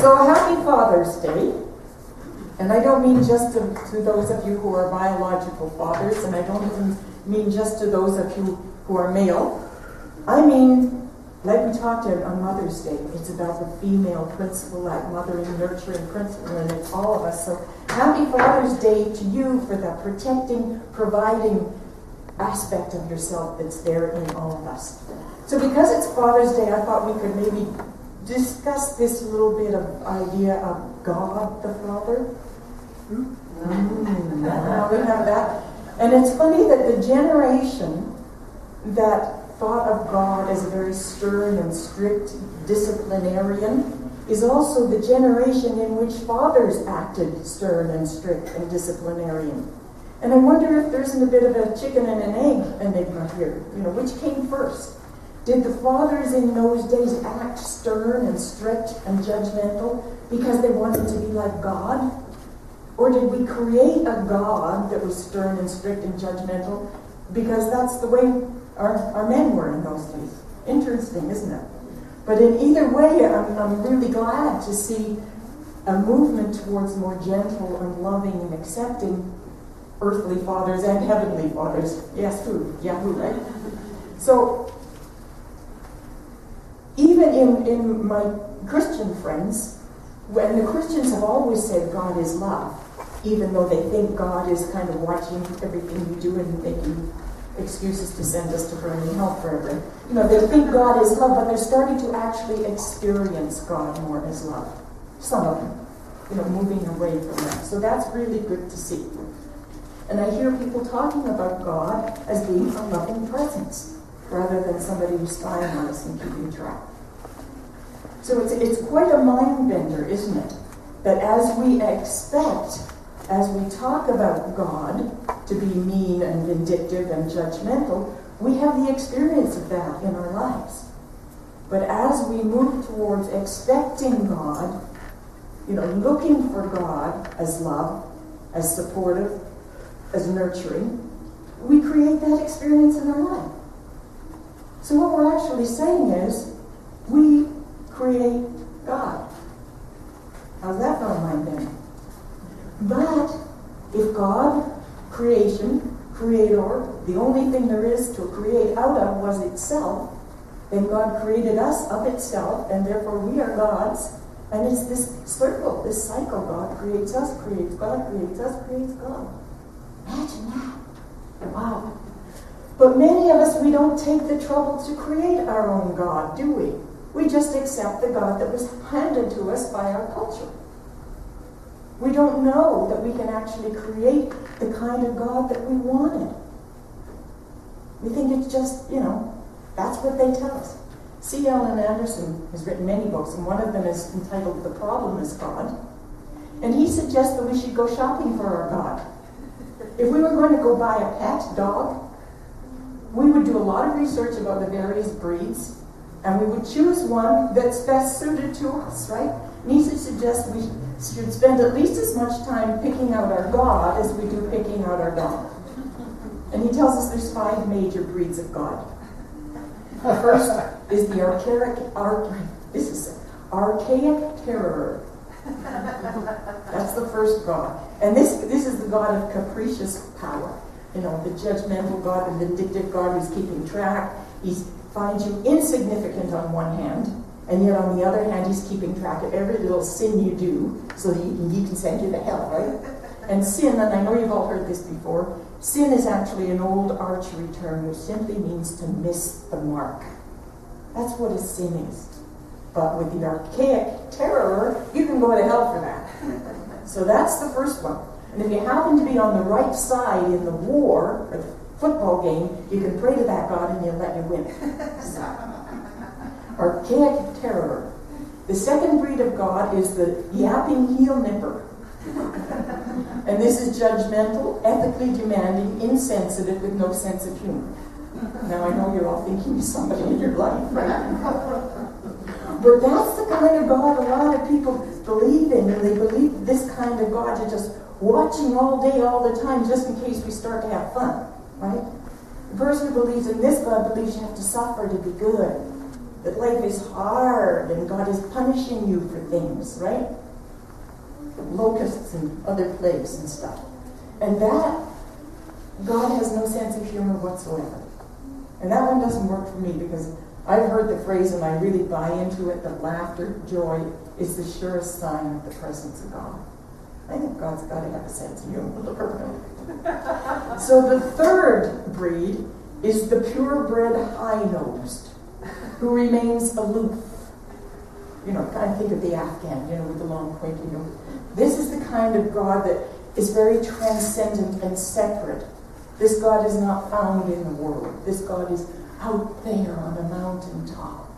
So happy Father's Day. And I don't mean just to those of you who are biological fathers, and I don't even mean just to those of you who are male. I mean, like we talked on Mother's Day, it's about the female principle, that mothering, nurturing principle, and it's all of us. So happy Father's Day to you for the protecting, providing aspect of yourself that's there in all of us. So because it's Father's Day, I thought we could maybe discuss this little bit of idea of God the Father. Now we have that. And it's funny that the generation that thought of God as a very stern and strict disciplinarian is also the generation in which fathers acted stern and strict and disciplinarian. And I wonder if there's a bit of a chicken and an egg enigma here. You know, which came first? Did the fathers in those days act stern and strict and judgmental because they wanted to be like God? Or did we create a God that was stern and strict and judgmental because that's the way our men were in those days? Interesting, isn't it? But in either way, I'm really glad to see a movement towards more gentle and loving and accepting earthly fathers and heavenly fathers. Yes, who? Yahoo, right? So, even in my Christian friends, when the Christians have always said God is love, even though they think God is kind of watching everything we do and making excuses to send us to burning hell forever. You know, they think God is love, but they're starting to actually experience God more as love. Some of them, you know, moving away from that. So that's really good to see. And I hear people talking about God as being a loving presence, rather than somebody who's spying on us and keeping track. So it's quite a mind bender, isn't it? That as we expect, as we talk about God to be mean and vindictive and judgmental, we have the experience of that in our lives. But as we move towards expecting God, you know, looking for God as love, as supportive, as nurturing, we create that experience in our life. So what we're actually saying is, we create God. How's that for a mind bender? But if God, creation, creator, the only thing there is to create out of was itself, then God created us of itself, and therefore we are God's. And it's this circle, this cycle. God creates us, creates God, creates us, creates God. Imagine that. Wow. But many of us, we don't take the trouble to create our own God, do we? We just accept the God that was handed to us by our culture. We don't know that we can actually create the kind of God that we wanted. We think it's just, you know, that's what they tell us. C. Ellen Anderson has written many books, and one of them is entitled The Problem is God. And he suggests that we should go shopping for our God. If we were going to go buy a pet dog, we would do a lot of research about the various breeds, and we would choose one that's best suited to us, right? And he suggests we should spend at least as much time picking out our God as we do picking out our dog. And he tells us there's 5 major breeds of God. The first is the archaic terror. That's the first God. And this is the God of capricious power. You know, the judgmental God, the vindictive God who's keeping track. He finds you insignificant on one hand, and yet on the other hand, he's keeping track of every little sin you do, so that he can send you to hell, right? And sin, and I know you've all heard this before, sin is actually an old archery term which simply means to miss the mark. That's what a sin is. But with the archaic terror, you can go to hell for that. So that's the first one. And if you happen to be on the right side in the war, or the football game, you can pray to that God and he'll let you win. Archaic terror. The second breed of God is the yapping heel nipper. And this is judgmental, ethically demanding, insensitive, with no sense of humor. Now I know you're all thinking of somebody in your life, right? But that's the kind of God a lot of people believe in, and they believe this kind of God you're just watching all day, all the time, just in case we start to have fun, right? The person who believes in this God believes you have to suffer to be good. that life is hard and God is punishing you for things, right? Locusts and other plagues and stuff. And that, God has no sense of humor whatsoever. And that one doesn't work for me because I've heard the phrase and I really buy into it that laughter, joy is the surest sign of the presence of God. I think God's got to have a sense of humor. So the third breed is the purebred high-nosed, who remains aloof. You know, kind of think of the Afghan, with the long pointy nose. This is the kind of God that is very transcendent and separate. This God is not found in the world. This God is out there on a mountaintop,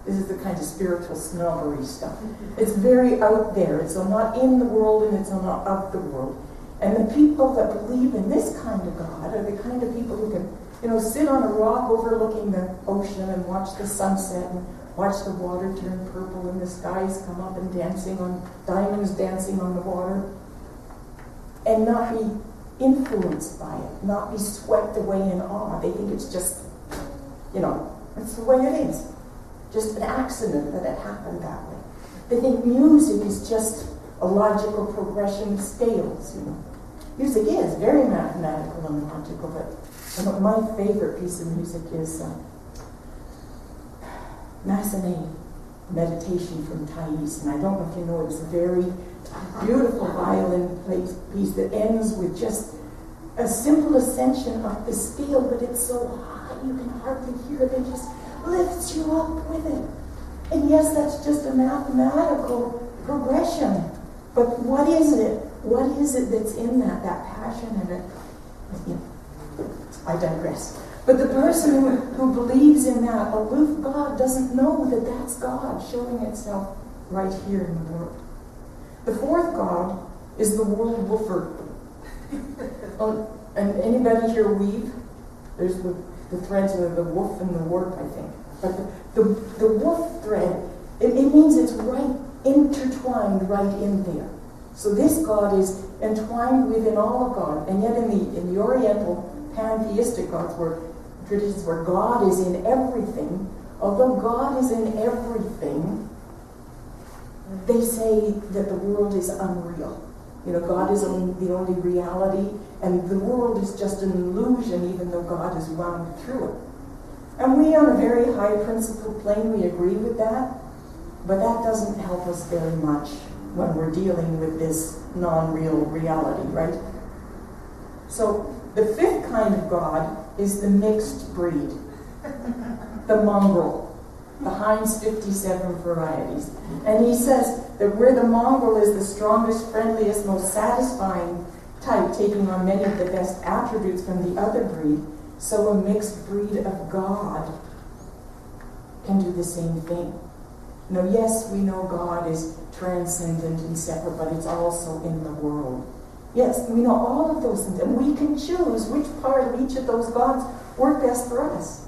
This is the kind of spiritual snobbery stuff. It's very out there. It's not in the world and it's not of the world. And the people that believe in this kind of God are the kind of people who can, sit on a rock overlooking the ocean and watch the sunset and watch the water turn purple and the skies come up and diamonds dancing on the water, and not be influenced by it, not be swept away in awe. They think it's just, it's the way it is. Just an accident that it happened that way. They think music is just a logical progression of scales, Music is very mathematical and logical, but my favorite piece of music is Massenet, Meditation from Thais. And I don't know if you know, it's a very beautiful violin piece that ends with just a simple ascension up the scale, but it's so high you can hardly hear it. It just lifts you up with it. And yes, that's just a mathematical progression. But what is it? What is it that's in that passion and it? I digress. But the person who believes in that aloof God doesn't know that that's God showing itself right here in the world. The fourth God is the world woofer. And anybody here weave? There's the threads of the woof and the warp, I think. But the woof thread, it means it's right intertwined right in there. So this God is entwined within all of God. And yet in the Oriental pantheistic gods, traditions where God is in everything, although God is in everything, they say that the world is unreal. God is the only reality, and the world is just an illusion, even though God is wound through it. And we, on a very high principle plane, we agree with that, but that doesn't help us very much when we're dealing with this non-real reality, right? So the fifth kind of God is the mixed breed, the mongrel, the Heinz 57 varieties. And he says that where the mongrel is the strongest, friendliest, most satisfying type, taking on many of the best attributes from the other breed, so a mixed breed of God can do the same thing. Yes, we know God is transcendent and separate, but it's also in the world. Yes, we know all of those things, and we can choose which part of each of those gods work best for us.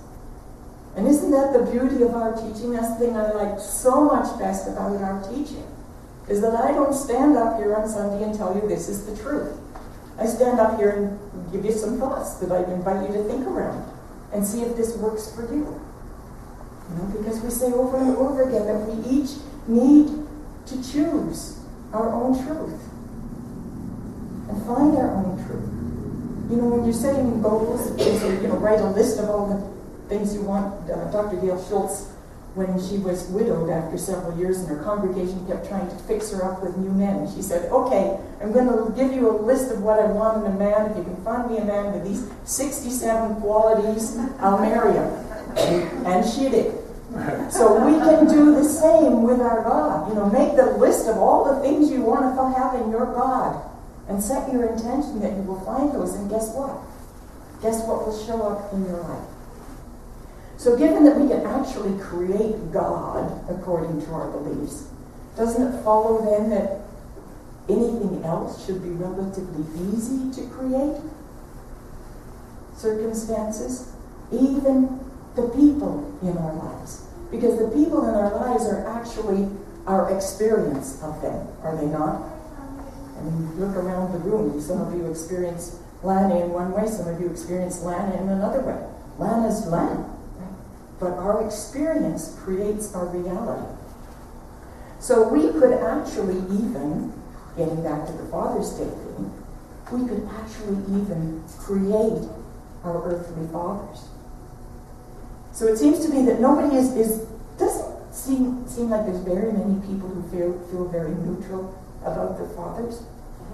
And isn't that the beauty of our teaching? That's the thing I like so much best about our teaching, is that I don't stand up here on Sunday and tell you this is the truth. I stand up here and give you some thoughts that I invite you to think around and see if this works for you. Because we say over and over again that we each need to choose our own truth and find our own truth. When you're setting goals, you say, write a list of all the things you want. Dr. Gail Schultz, when she was widowed after several years and her congregation kept trying to fix her up with new men, she said, okay, I'm going to give you a list of what I want in a man. If you can find me a man with these 67 qualities, I'll marry him. And she did. So we can do the same with our God. Make the list of all the things you want to have in your God and set your intention that you will find those, and guess what? Guess what will show up in your life? So given that we can actually create God according to our beliefs, doesn't it follow then that anything else should be relatively easy to create? Circumstances, even the people in our lives. Because the people in our lives are actually our experience of them, are they not? I mean, look around the room. Some of you experience Lana in one way, some of you experience Lana in another way. Lana's Lana. Right? but our experience creates our reality. So we could actually even, getting back to the Father's Day thing, we could actually even create our earthly fathers. So it seems to me that nobody doesn't seem like there's very many people who feel very neutral about their fathers.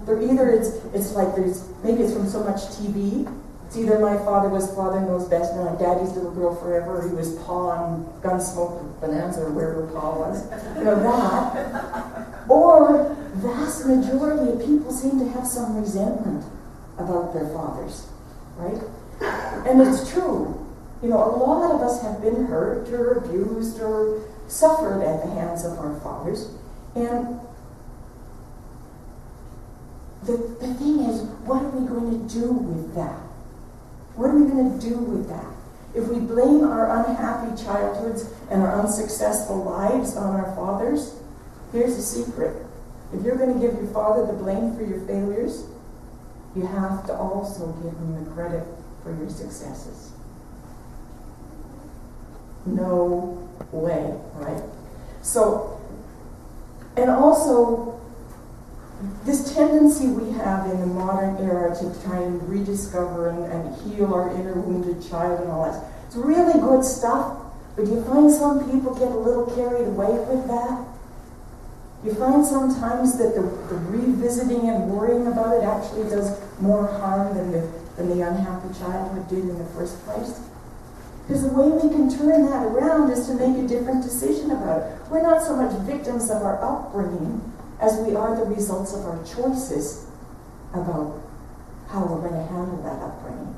They're either it's like maybe it's from so much TV. It's either my father was Father Knows Best, and I'm Daddy's little girl forever, or he was Pa on Gunsmoke Bonanza, or wherever Pa was. That. Or vast majority of people seem to have some resentment about their fathers, right? And it's true. A lot of us have been hurt or abused or suffered at the hands of our fathers. And the thing is, what are we going to do with that? What are we going to do with that? If we blame our unhappy childhoods and our unsuccessful lives on our fathers, here's the secret. If you're going to give your father the blame for your failures, you have to also give him the credit for your successes. No way, right? So, and also, this tendency we have in the modern era to try and rediscover and heal our inner wounded child and all that, it's really good stuff, but you find some people get a little carried away with that. You find sometimes that the revisiting and worrying about it actually does more harm than the unhappy childhood did in the first place. Because the way we can turn that around is to make a different decision about it. We're not so much victims of our upbringing as we are the results of our choices about how we're going to handle that upbringing.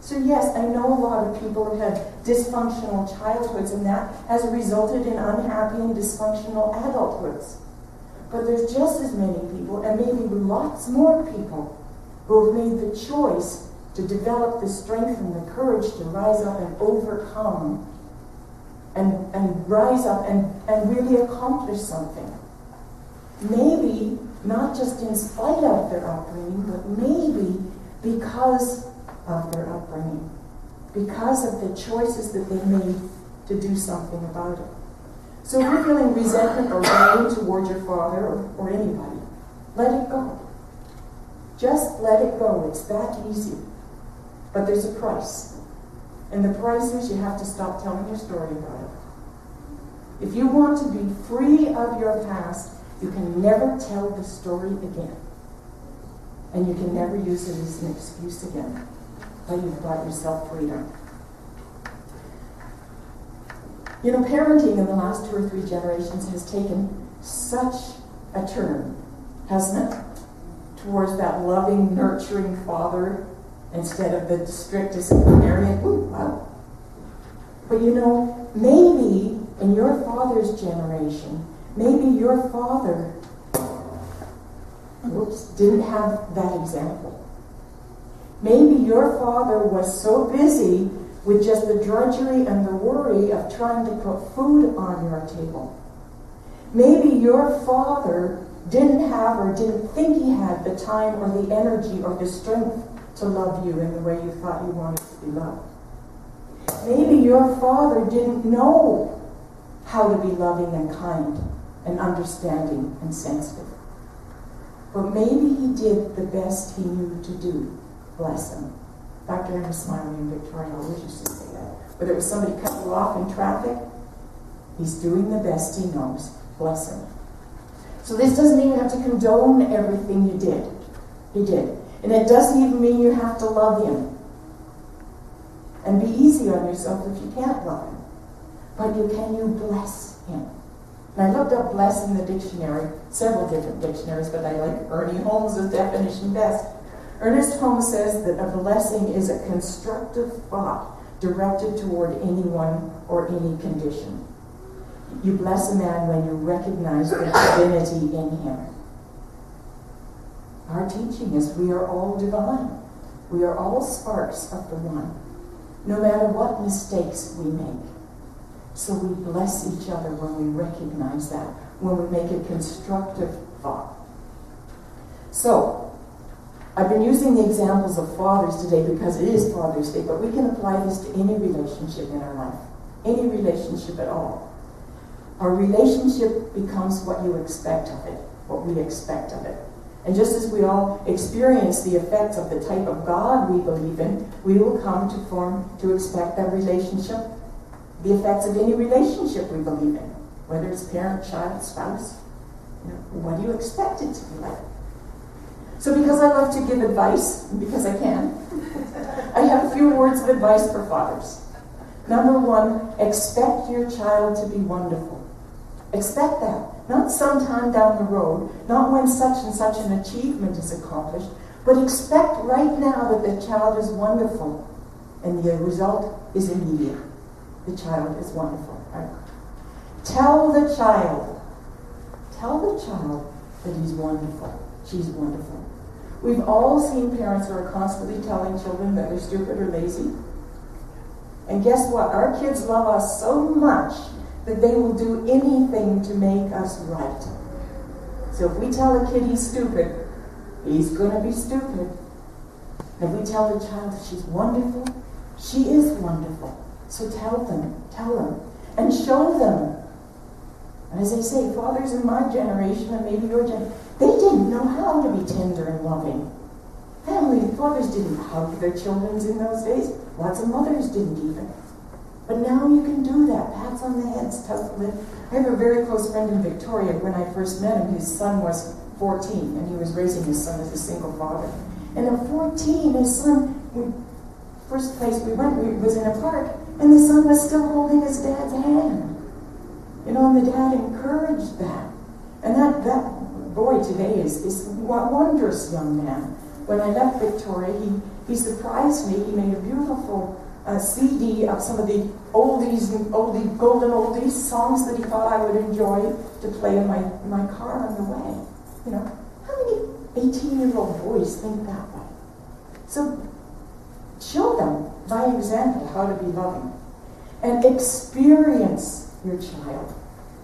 So yes, I know a lot of people who have dysfunctional childhoods, and that has resulted in unhappy and dysfunctional adulthoods. But there's just as many people, and maybe lots more people, who have made the choice to develop the strength and the courage to rise up and overcome and rise up and really accomplish something. Maybe not just in spite of their upbringing, but maybe because of their upbringing, because of the choices that they made to do something about it. So if you're feeling resentment or blame toward your father or anybody, let it go. Just let it go. It's that easy. But there's a price. And the price is you have to stop telling your story about it. If you want to be free of your past, you can never tell the story again. And you can never use it as an excuse again. But you've got yourself freedom. Parenting in the last 2 or 3 generations has taken such a turn, hasn't it? Towards that loving, nurturing father instead of the strict disciplinarian. Ooh, wow. But maybe in your father's generation, maybe your father didn't have that example. Maybe your father was so busy with just the drudgery and the worry of trying to put food on your table. Maybe your father didn't have or didn't think he had the time or the energy or the strength to love you in the way you thought you wanted to be loved. Maybe your father didn't know how to be loving and kind and understanding and sensitive. But maybe he did the best he knew to do. Bless him. Dr. Emma Smiley in Victoria always used to say that. Whether it was somebody cut you off in traffic, he's doing the best he knows. Bless him. So this doesn't even have to condone everything you did. He did. And it doesn't even mean you have to love him. And be easy on yourself if you can't love him. But can you bless him? And I looked up bless in the dictionary, several different dictionaries, but I like Ernie Holmes' definition best. Ernest Holmes says that a blessing is a constructive thought directed toward anyone or any condition. You bless a man when you recognize the divinity in him. Our teaching is we are all divine. We are all sparks of the one, no matter what mistakes we make. So we bless each other when we recognize that, when we make a constructive thought. So, I've been using the examples of fathers today because it is Father's Day, but we can apply this to any relationship in our life. any relationship at all. Our relationship becomes what you expect of it, what we expect of it. And just as we all experience the effects of the type of God we believe in, we will come to expect that relationship, the effects of any relationship we believe in, whether it's parent, child, spouse. What do you expect it to be like? So because I love to give advice, because I can, I have a few words of advice for fathers. Number one, expect your child to be wonderful. Expect that. Not sometime down the road, not when such and such an achievement is accomplished, but expect right now that the child is wonderful, and the result is immediate. The child is wonderful. Right? Tell the child that he's wonderful, she's wonderful. We've all seen parents who are constantly telling children that they're stupid or lazy. And guess what? Our kids love us so much that they will do anything to make us right. So if we tell a kid he's stupid, he's going to be stupid. If we tell the child that she's wonderful, she is wonderful. So tell them, and show them. And as I say, fathers in my generation, and maybe your generation, they didn't know how to be tender and loving. Fathers didn't hug their children in those days. Lots of mothers didn't even. But now you can do that. Pats on the head, stuff. I have a very close friend in Victoria. When I first met him, his son was 14, and he was raising his son as a single father. And at 14, his son, first place we went, was in a park, and the son was still holding his dad's hand. And the dad encouraged that. And that boy today is a wondrous young man. When I left Victoria, he surprised me. He made a beautiful CD of some of the golden oldies songs that he thought I would enjoy to play in my car on the way. How many 18-year-old boys think that way? So show them by example how to be loving. And experience your child.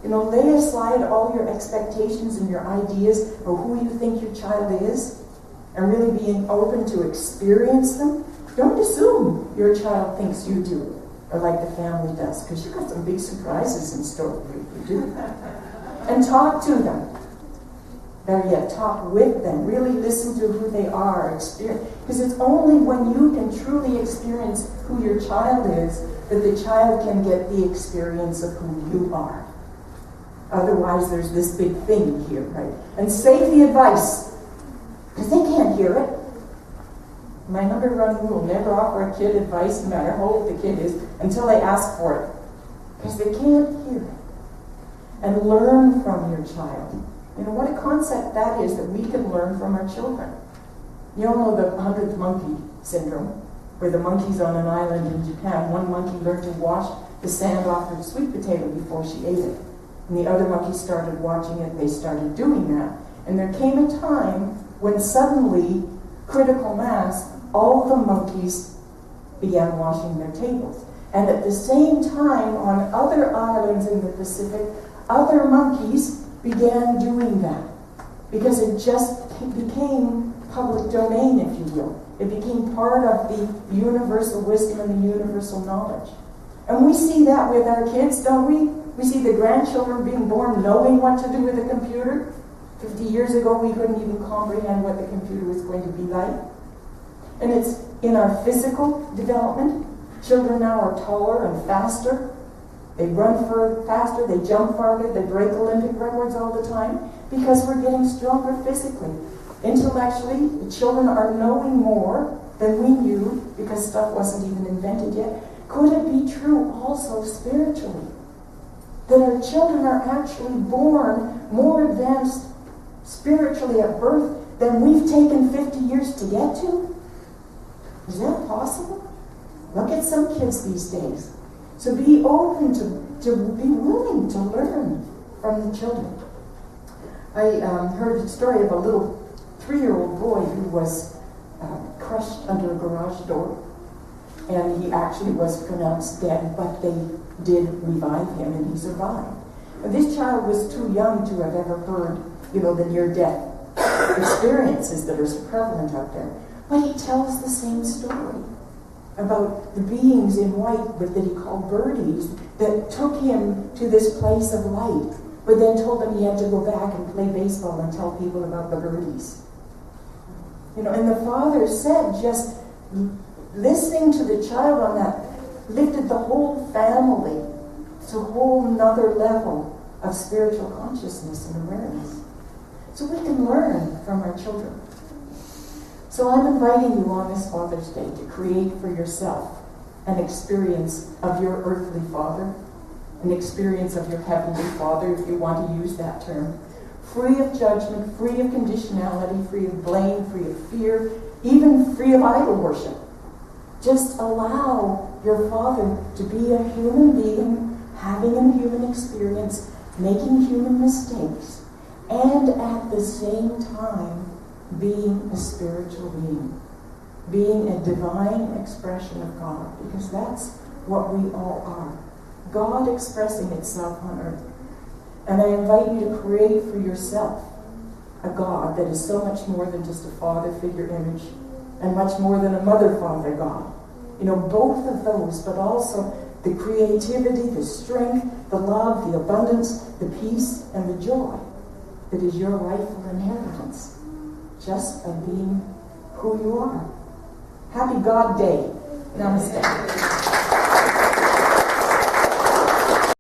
Lay aside all your expectations and your ideas of who you think your child is, and really being open to experience them. Don't assume your child thinks you do, or like the family does, because you've got some big surprises in store for you. You do. And talk to them. Better yet, talk with them. Really listen to who they are. Because it's only when you can truly experience who your child is that the child can get the experience of who you are. Otherwise, there's this big thing here, right? And save the advice, because they can't hear it. My number one rule, never offer a kid advice, no matter how old the kid is, until they ask for it. Because they can't hear it. And learn from your child. What a concept that is, that we can learn from our children. You all know the 100th monkey syndrome, where the monkey's on an island in Japan. One monkey learned to wash the sand off her sweet potato before she ate it. And the other monkeys started watching it, they started doing that. And there came a time when suddenly, critical mass, all the monkeys began washing their tables. And at the same time, on other islands in the Pacific, other monkeys began doing that. Because it just became public domain, if you will. It became part of the universal wisdom and the universal knowledge. And we see that with our kids, don't we? We see the grandchildren being born knowing what to do with a computer. 50 years ago, we couldn't even comprehend what the computer was going to be like. And it's in our physical development. Children now are taller and faster. They run faster, they jump farther, they break Olympic records all the time because we're getting stronger physically. Intellectually, the children are knowing more than we knew because stuff wasn't even invented yet. Could it be true also spiritually? That our children are actually born more advanced spiritually at birth than we've taken 50 years to get to? Is that possible? Look at some kids these days. So be open to be willing to learn from the children. I heard a story of a little 3-year-old boy who was crushed under a garage door. And he actually was pronounced dead, but they did revive him and he survived. And this child was too young to have ever heard, the near-death experiences that are so prevalent out there. But he tells the same story about the beings in white that he called birdies that took him to this place of light, but then told him he had to go back and play baseball and tell people about the birdies. You know, and the father said just listening to the child on that lifted the whole family to a whole nother level of spiritual consciousness and awareness. So we can learn from our children. So I'm inviting you on this Father's Day to create for yourself an experience of your earthly father, an experience of your heavenly Father, if you want to use that term, free of judgment, free of conditionality, free of blame, free of fear, even free of idol worship. Just allow your Father to be a human being, having a human experience, making human mistakes, and at the same time being a spiritual being a divine expression of God, because that's what we all are. God expressing itself on earth. And I invite you to create for yourself a God that is so much more than just a father figure image, and much more than a mother-father God. You know, both of those, but also the creativity, the strength, the love, the abundance, the peace, and the joy that is your rightful inheritance, just by being who you are. Happy God Day. Namaste.